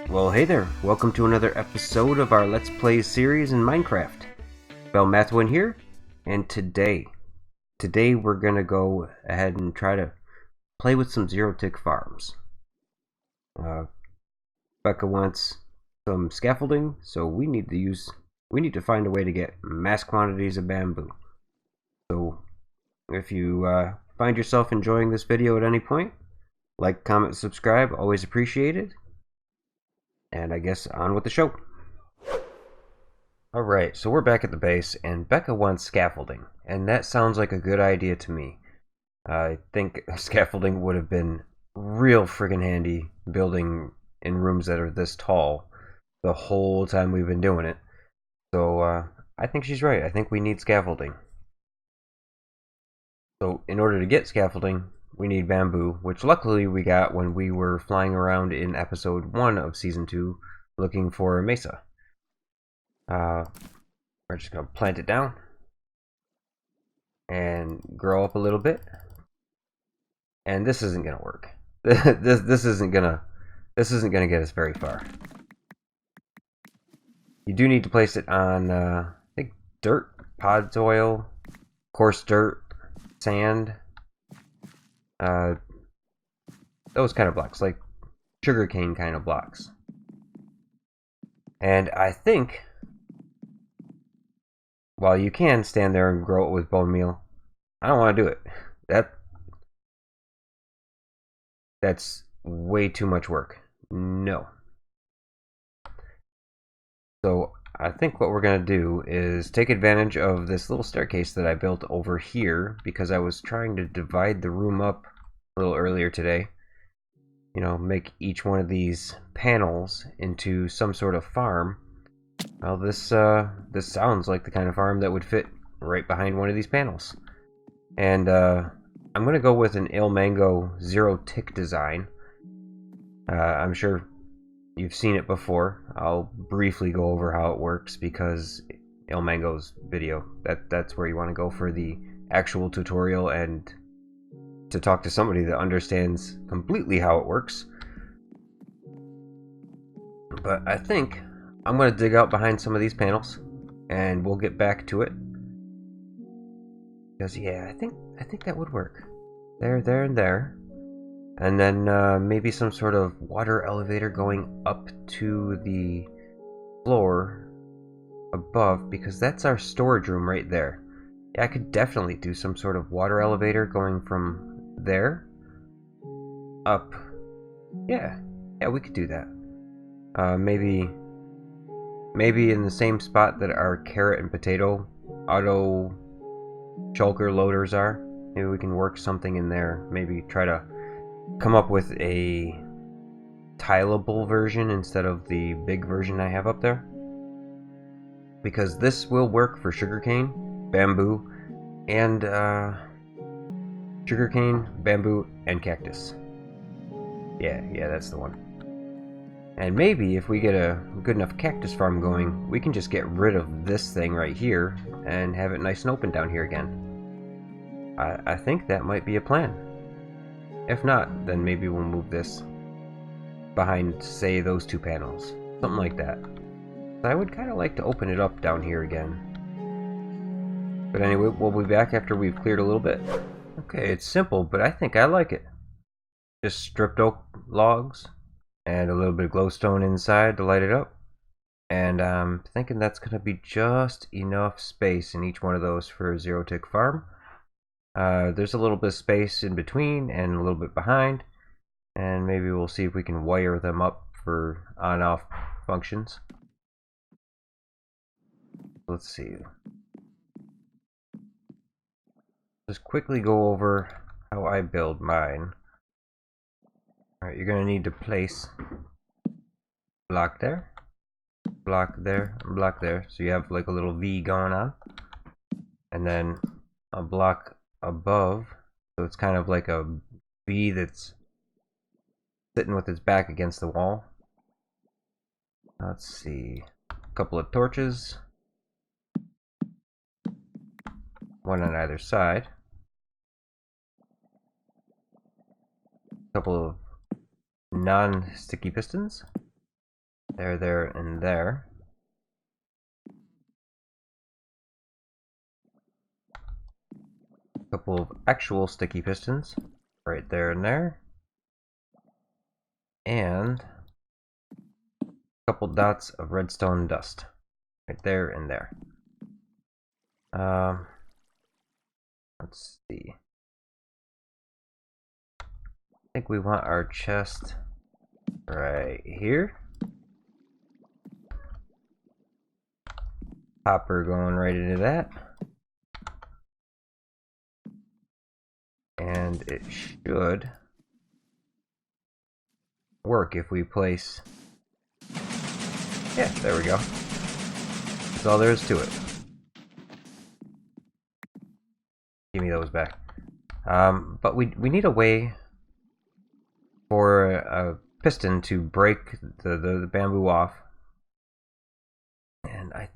Well, hey there, welcome to another episode of our Let's Play series in Minecraft. Belmathwin here, and today we're gonna go ahead and try to play with some zero-tick farms. Becca wants some scaffolding, so we need to find a way to get mass quantities of bamboo. So, if you find yourself enjoying this video at any point, like, comment, subscribe, always appreciated. And I guess on with the show. Alright, so we're back at the base, and Becca wants scaffolding, and that sounds like a good idea to me. I think scaffolding would have been real friggin' handy building in rooms that are this tall the whole time we've been doing it. So, I think she's right. I think we need scaffolding. So, in order to get scaffolding, we need bamboo, which luckily we got when we were flying around in episode 1 of season 2 looking for a mesa. We're just gonna plant it down and grow up a little bit. And this isn't gonna work. this isn't gonna get us very far. You do need to place it on I think dirt, pod soil, coarse dirt, sand, those kind of blocks, like sugarcane kind of blocks. And I think, while you can stand there and grow it with bone meal, I don't want to do it. That's way too much work. No. So I think what we're going to do is take advantage of this little staircase that I built over here, because I was trying to divide the room up a little earlier today. You know, make each one of these panels into some sort of farm. Well, this sounds like the kind of farm that would fit right behind one of these panels. And I'm going to go with an Il Mango zero-tick design. I'm sure you've seen it before. I'll briefly go over how it works because Il Mango's video, that's where you want to go for the actual tutorial and to talk to somebody that understands completely how it works. But I think I'm going to dig out behind some of these panels and we'll get back to it. Because yeah, I think that would work. There, and there. And then maybe some sort of water elevator going up to the floor above, because that's our storage room right there. Yeah, I could definitely do some sort of water elevator going from there up. Yeah, we could do that. Maybe in the same spot that our carrot and potato auto shulker loaders are. Maybe we can work something in there. Maybe try to come up with a tileable version instead of the big version I have up there. Because this will work for sugarcane, bamboo, and sugarcane, bamboo, and cactus. Yeah, that's the one. And maybe if we get a good enough cactus farm going, we can just get rid of this thing right here and have it nice and open down here again. I think that might be a plan. If not, then maybe we'll move this behind, say, those two panels. Something like that. I would kind of like to open it up down here again. But anyway, we'll be back after we've cleared a little bit. Okay, it's simple, but I think I like it. Just stripped oak logs and a little bit of glowstone inside to light it up. And I'm thinking that's going to be just enough space in each one of those for a zero-tick farm. There's a little bit of space in between and a little bit behind. And maybe we'll see if we can wire them up for on-off functions. Let's see. Just quickly go over how I build mine. Alright, you're going to need to place block there, block there, and block there. So you have like a little V going on. And then a block above. So it's kind of like a V that's sitting with its back against the wall. Let's see. A couple of torches. One on either side. A couple of non-sticky pistons. There, and there. A couple of actual sticky pistons. Right there and there. And a couple dots of redstone dust. Right there and there. Let's see. I think we want our chest right here. Hopper going right into that. And it should work if we place... Yeah, there we go. That's all there is to it. Give me those back. But we need a way for a piston to break the bamboo off. And I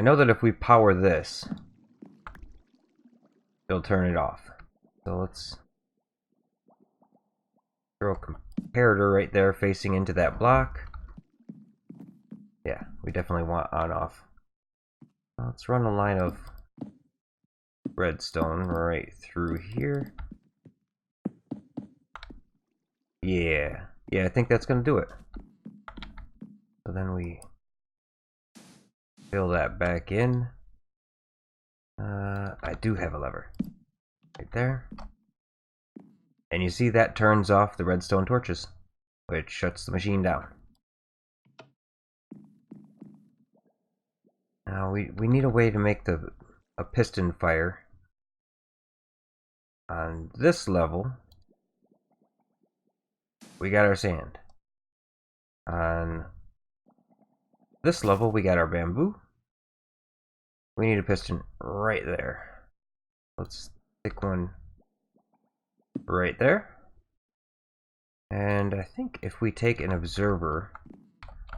know that if we power this, it'll turn it off. So let's throw a comparator right there facing into that block. Yeah, we definitely want on off. Let's run a line of redstone right through here. Yeah, I think that's gonna do it. So then we fill that back in. I do have a lever right there, and you see that turns off the redstone torches, which shuts the machine down. Now we need a way to make a piston fire on this level. We got our sand. On this level we got our bamboo. We need a piston right there. Let's stick one right there. And I think if we take an observer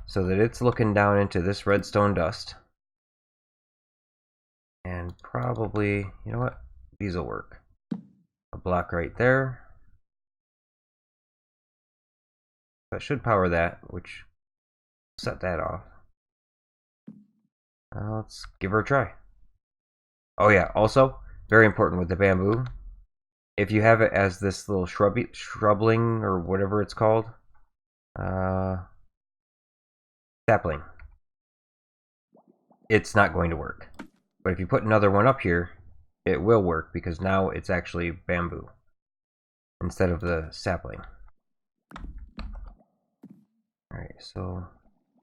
so that it's looking down into this redstone dust, and probably, you know what, these will work. A block right there. That should power that, which set that off. Let's give her a try. Oh yeah, also, very important with the bamboo, if you have it as this little shrubling, or whatever it's called, sapling, it's not going to work. But if you put another one up here, it will work, because now it's actually bamboo instead of the sapling. Alright, so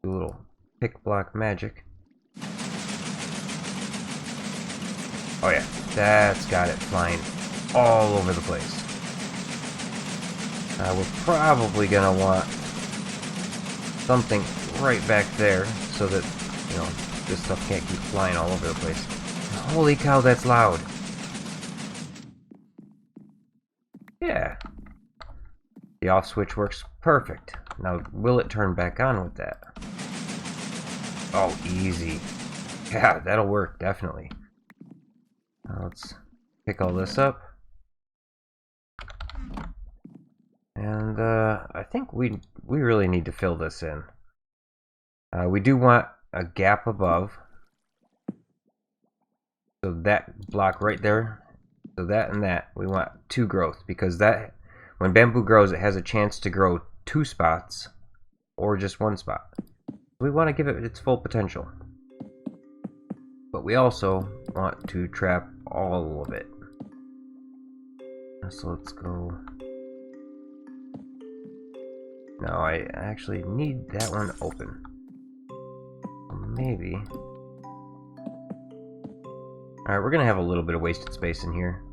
do a little pick block magic. Oh yeah, that's got it flying all over the place. We're probably gonna want something right back there so that, you know, this stuff can't keep flying all over the place. Holy cow, that's loud. Yeah. The off switch works perfect. Now, will it turn back on with that? Oh, easy. Yeah, that'll work, definitely. Now let's pick all this up. And I think we really need to fill this in. We do want a gap above. So that block right there, so that and that, we want 2 growth, because that, when bamboo grows, it has a chance to grow 2 spots or just 1 spot. We want to give it its full potential, but we also want to trap all of it. So let's go. No, I actually need that one open. Maybe. Alright, we're gonna have a little bit of wasted space in here,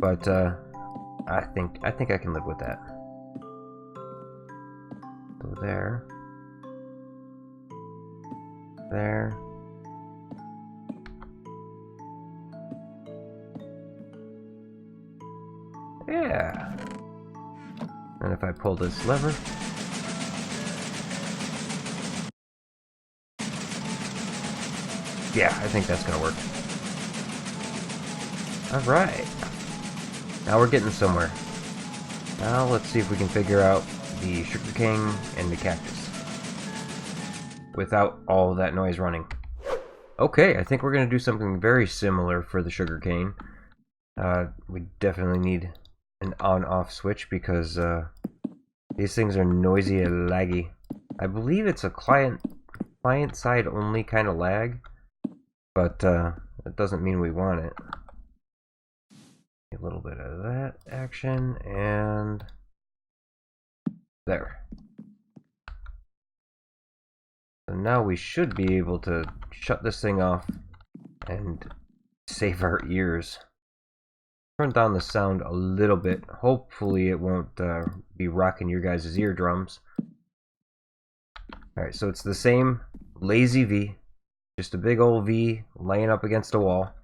but I think I can live with that. So there. There. Yeah. And if I pull this lever, yeah, I think that's gonna work. Alright. Now we're getting somewhere. Now let's see if we can figure out the sugarcane and the cactus without all that noise running. Okay, I think we're going to do something very similar for the sugarcane. We definitely need an on-off switch because these things are noisy and laggy. I believe it's a client-side only kind of lag, but that doesn't mean we want it. A little bit of that action, and there. So now we should be able to shut this thing off and save our ears. Turn down the sound a little bit. Hopefully it won't be rocking your guys' eardrums. Alright, so it's the same lazy V. Just a big old V laying up against a wall.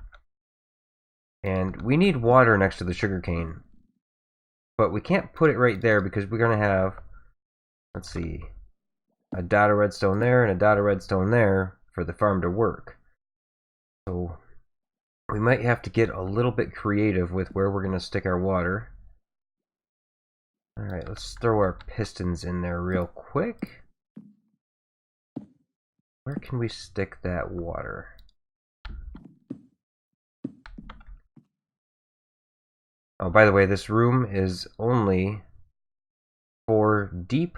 And we need water next to the sugarcane. But we can't put it right there because we're going to have, let's see, a dot of redstone there and a dot of redstone there for the farm to work. So we might have to get a little bit creative with where we're going to stick our water. Alright, let's throw our pistons in there real quick. Where can we stick that water? Oh, by the way, this room is only 4 deep,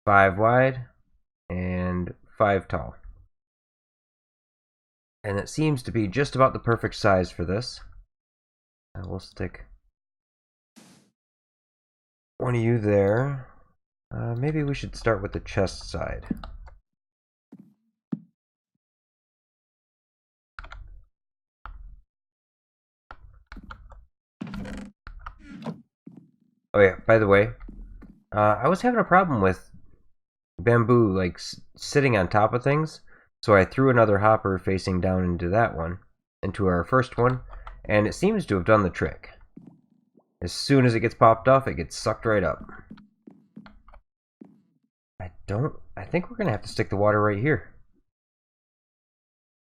5 wide, and 5 tall. And it seems to be just about the perfect size for this. We'll stick one of you there. Maybe we should start with the chest side. Oh yeah, by the way, I was having a problem with bamboo like sitting on top of things, so I threw another hopper facing down into that one, into our first one, and it seems to have done the trick. As soon as it gets popped off, it gets sucked right up. I think we're gonna have to stick the water right here.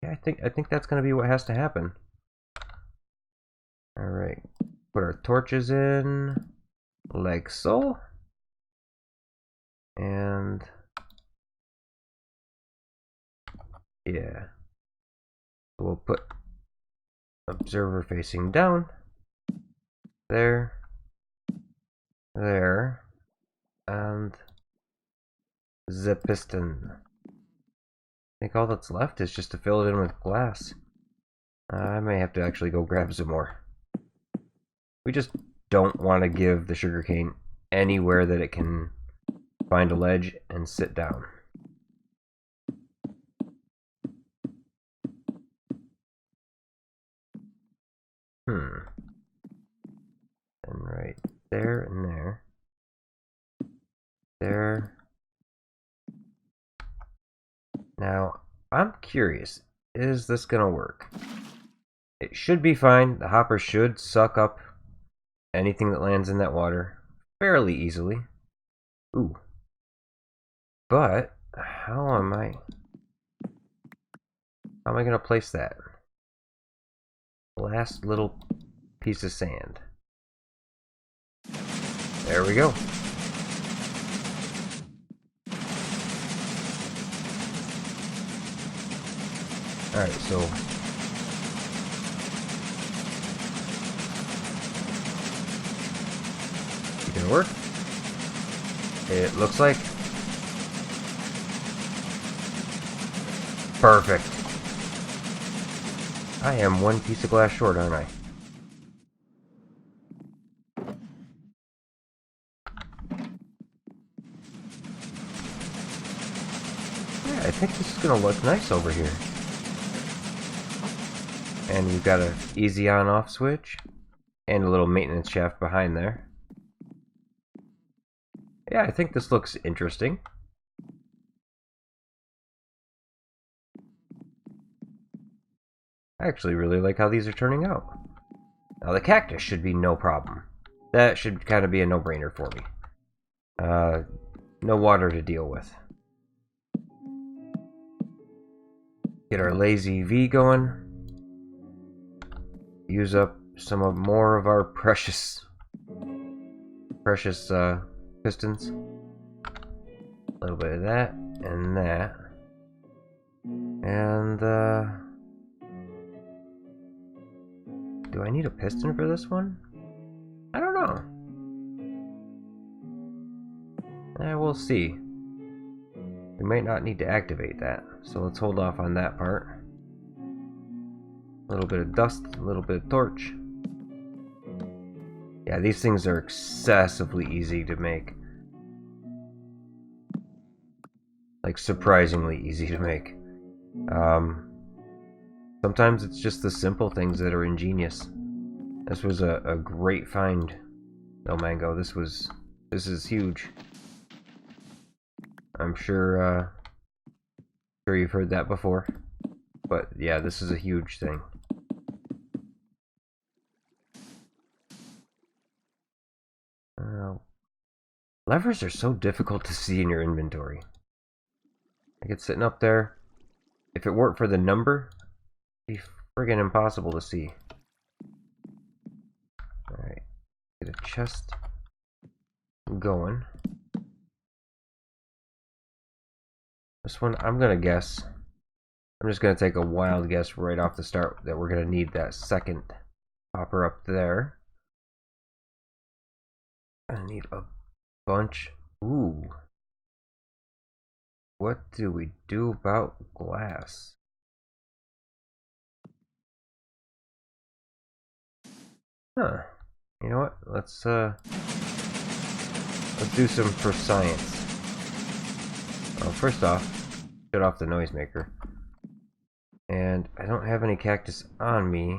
Yeah, I think that's gonna be what has to happen. Alright, put our torches in like so, and yeah, we'll put observer facing down there, there, and the piston. I think all that's left is just to fill it in with glass. I may have to actually go grab some more. We just don't want to give the sugarcane anywhere that it can find a ledge and sit down. And right there and there. There. Now, I'm curious, is this gonna work? It should be fine. The hopper should suck up anything that lands in that water fairly easily. Ooh. But how am I gonna place that? Last little piece of sand. There we go. Alright, so it gonna work? It looks like. Perfect. I am one piece of glass short, aren't I? Yeah, I think this is gonna look nice over here. And we've got an easy on-off switch and a little maintenance shaft behind there. Yeah, I think this looks interesting. I actually really like how these are turning out. Now the cactus should be no problem. That should kind of be a no-brainer for me. No water to deal with. Get our lazy V going. Use up some more of our precious pistons. A little bit of that and that. And do I need a piston for this one? I don't know. We'll see. We might not need to activate that, so let's hold off on that part. A little bit of dust, a little bit of torch. Yeah, these things are excessively easy to make. Like, surprisingly easy to make. Sometimes it's just the simple things that are ingenious. This was a great find, No Mango. This is huge. I'm sure you've heard that before. But yeah, this is a huge thing. Levers are so difficult to see in your inventory. Like, it's sitting up there. If it weren't for the number, it'd be friggin' impossible to see. Alright, get a chest going. This one, I'm gonna guess. I'm just gonna take a wild guess right off the start that we're gonna need that second hopper up there. I need a bunch. Ooh. What do we do about glass? Huh. You know what? Let's do some for science. Well, first off, shut off the noisemaker. And I don't have any cactus on me.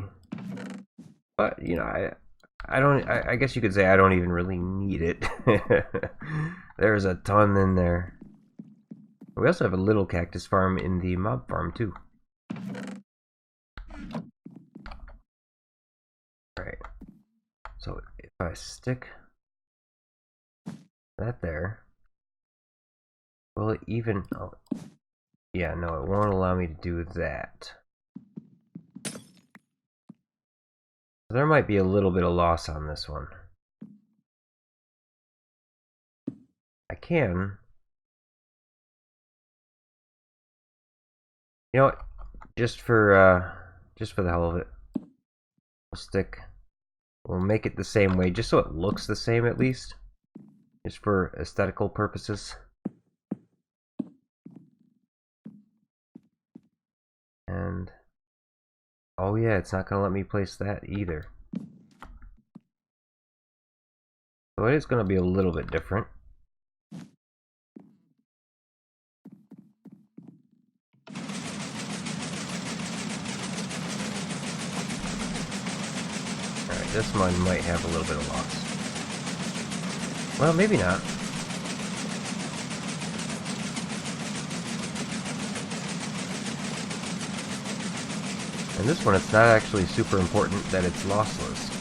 But, you know, I guess you could say I don't even really need it. There's a ton in there. We also have a little cactus farm in the mob farm too. Alright. So if I stick that there, will it even... Oh, yeah, no, it won't allow me to do that. There might be a little bit of loss on this one. I can... You know what? Just for the hell of it, we'll make it the same way, just so it looks the same at least. Just for aesthetical purposes. And oh yeah, it's not gonna let me place that either. So it is gonna be a little bit different. Alright, this one might have a little bit of loss. Well, maybe not. And this one, it's not actually super important that it's lossless.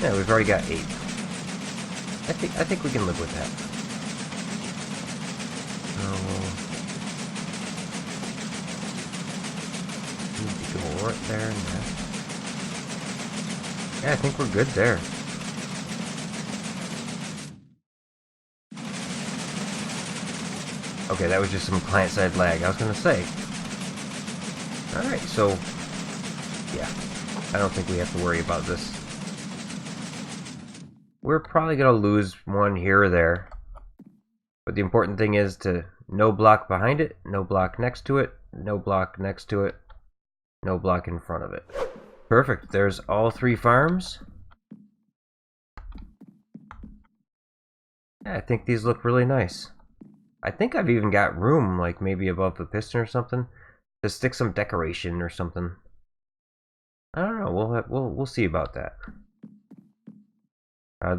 Yeah, we've already got 8. I think we can live with that. Need to go right there and there. Yeah, I think we're good there. Okay, that was just some client-side lag. I was gonna say. Alright, so... yeah. I don't think we have to worry about this. We're probably gonna lose one here or there. But the important thing is to no block behind it, no block next to it, no block next to it, no block in front of it. Perfect. There's all 3 farms. Yeah, I think these look really nice. I think I've even got room, like maybe above the piston or something, to stick some decoration or something. I don't know. We'll see about that.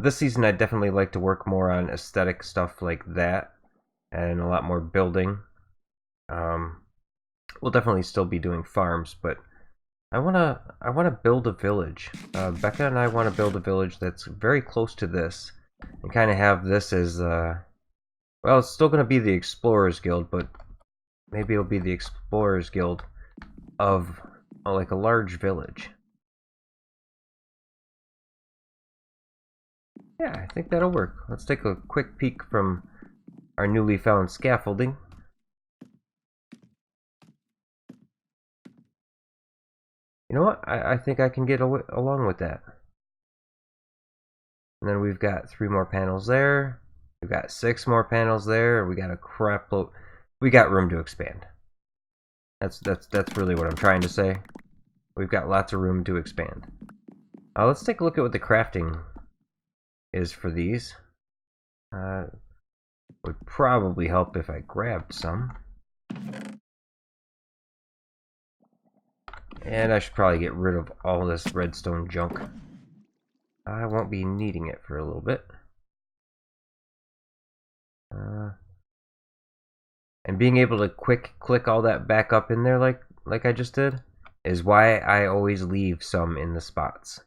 This season, I'd definitely like to work more on aesthetic stuff like that, and a lot more building. We'll definitely still be doing farms, but I wanna build a village. Becca and I want to build a village that's very close to this, and kind of have this as well, it's still going to be the Explorers Guild, but maybe it'll be the Explorers Guild of like a large village. Yeah, I think that'll work. Let's take a quick peek from our newly found scaffolding. You know what? I think I can get along with that. And then we've got 3 more panels there. We've got 6 more panels there. We got a crap load. We got room to expand. That's really what I'm trying to say. We've got lots of room to expand. Let's take a look at what the crafting is for these. Would probably help if I grabbed some. And I should probably get rid of all this redstone junk. I won't be needing it for a little bit. And being able to click all that back up in there like I just did is why I always leave some in the spots.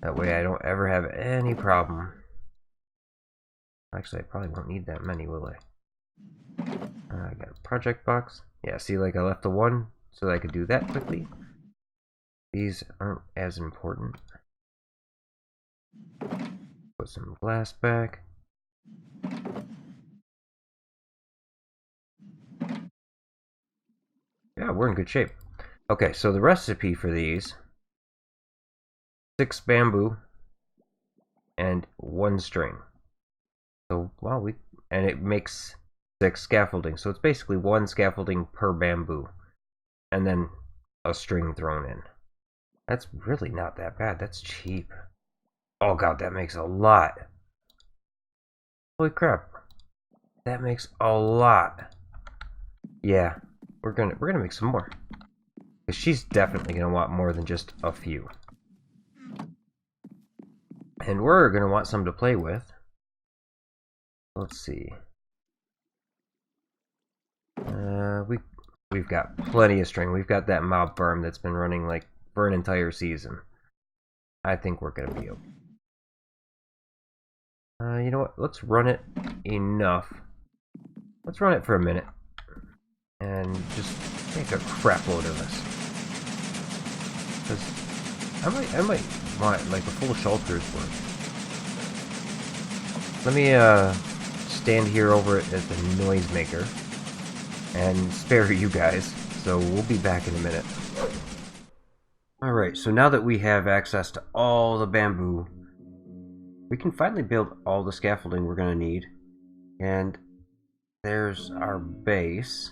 That way I don't ever have any problem. Actually, I probably won't need that many, will I? I got a project box. Yeah, see, like I left the one so that I could do that quickly. These aren't as important. Put some glass back. Yeah, we're in good shape. Okay, so the recipe for these: 6 bamboo and 1 string. So, well, and it makes 6 scaffolding. So it's basically 1 scaffolding per bamboo, and then a string thrown in. That's really not that bad. That's cheap. Oh god, that makes a lot. Holy crap, that makes a lot. Yeah, we're gonna make some more, because she's definitely gonna want more than just a few, and we're gonna want some to play with. Let's see. We've got plenty of string. We've got that mob farm that's been running like for an entire season. I think we're gonna be okay. You know what? Let's run it enough. Let's run it for a minute and just make a crap load of this. Because I might want like a full shelter's worth. Let me stand here over at the noisemaker and spare you guys. So we'll be back in a minute. Alright, so now that we have access to all the bamboo, we can finally build all the scaffolding we're going to need. And there's our base.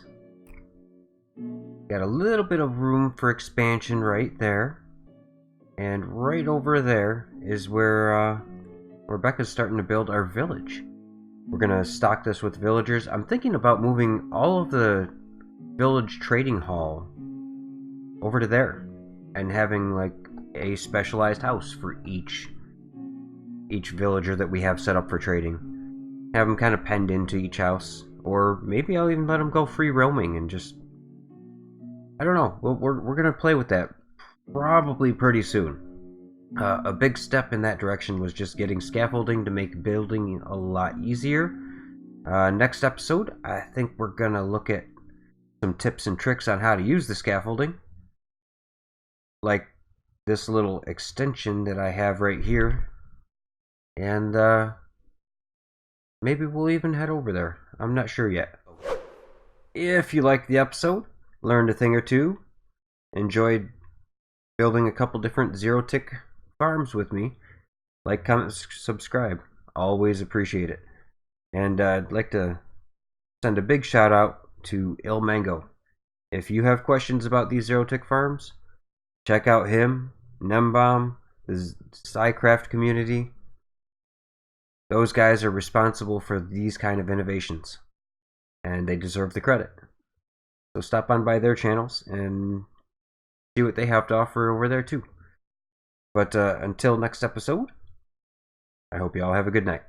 Got a little bit of room for expansion right there. And right over there is where Rebecca's starting to build our village. We're going to stock this with villagers. I'm thinking about moving all of the village trading hall over to there, and having like a specialized house for each villager that we have set up for trading. Have them kind of penned into each house, or maybe I'll even let them go free roaming and just, I don't know. We're gonna play with that probably pretty soon. A big step in that direction was just getting scaffolding to make building a lot easier. Next episode, I think we're gonna look at some tips and tricks on how to use the scaffolding, like this little extension that I have right here. And maybe we'll even head over there. I'm not sure yet. If you liked the episode, learned a thing or two, enjoyed building a couple different zero-tick farms with me, like, comment, subscribe. Always appreciate it. And I'd like to send a big shout out to Il Mango. If you have questions about these zero-tick farms, check out him, Nembomb, the SciCraft community. Those guys are responsible for these kind of innovations, and they deserve the credit. So stop on by their channels and see what they have to offer over there too. But until next episode, I hope you all have a good night.